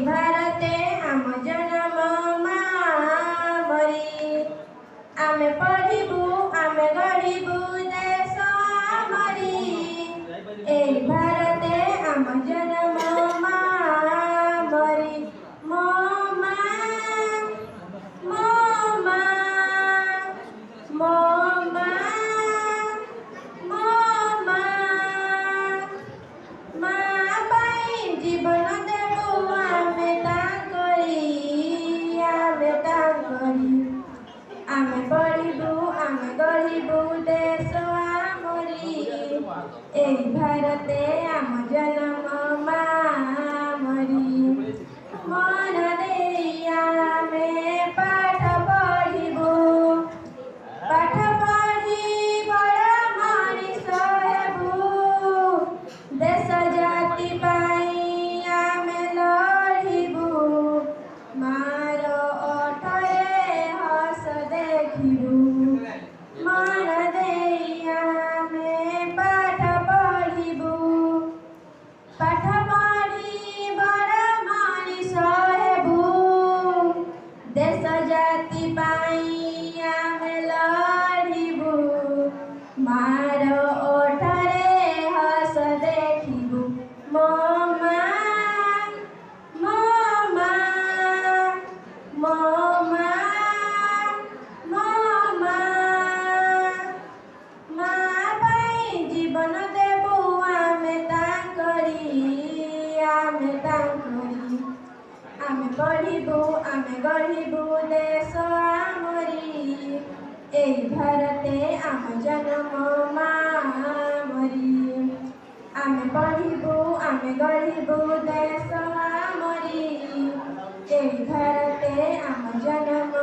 भारते आम जन्म मरी आमे पढ़िबू आमे गढ़िबू देश मरी भारते आम जन्म मरी मो जीवन देबू आमे आमे पढ़िबू आमे गढ़िबू देश आमरी भारते आम जन्म मरी मन देई आमे पाठ पढ़िबू पाठ पढ़ी बड़ मनीष हेबू देश जाति पाई आमे लड़िबू मार ओठरे हस देखिबू मन देई आमे पाठ पढ़िबू पाठ पढ़ी बड़ मनीष हेबू देश जाति पाई आमे लड़िबू मार ओठरे हस देखिबू मो जीवन देबू आमे आमे पढ़िबू आमे गढ़िबू देश आमरी भारते आम जन्म मरी आमे पढ़िबू आमे गढ़िबू देश आमरी भारते आम जन्म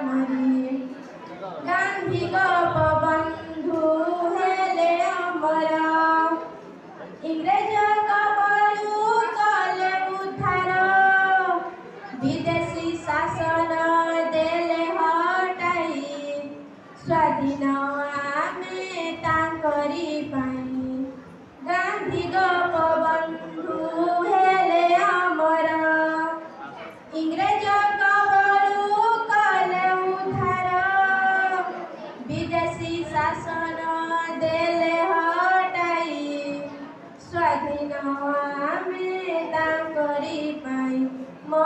मरी गांधी गोपबंधु हेले अमर इंग्रेज कबलू कले उद्धार विदेशी शासन देले हटाई स्वाधीन आमे तांकरी पाई गांधी गोपबंधु हेले अमर इंग्रेज कबलू कले उद्धार विदेशी शासन देले हटाई स्वाधीन आमे तांकरी पाई मो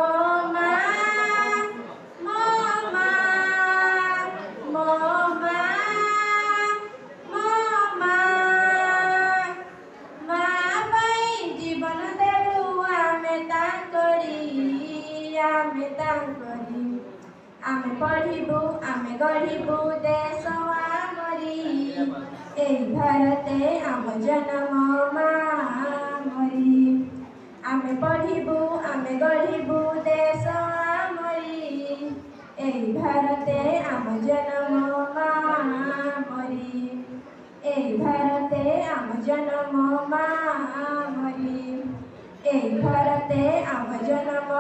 जीवन देबू आमे आमे पढ़िबू आमे गढ़िबू देश आमरी भारते आम जन्म मरी आमे पढ़िबू आमे गढ़िबू देश आमरी भारते आम जन्म मरी भारते आम जन्म मरी भारते आम जन्म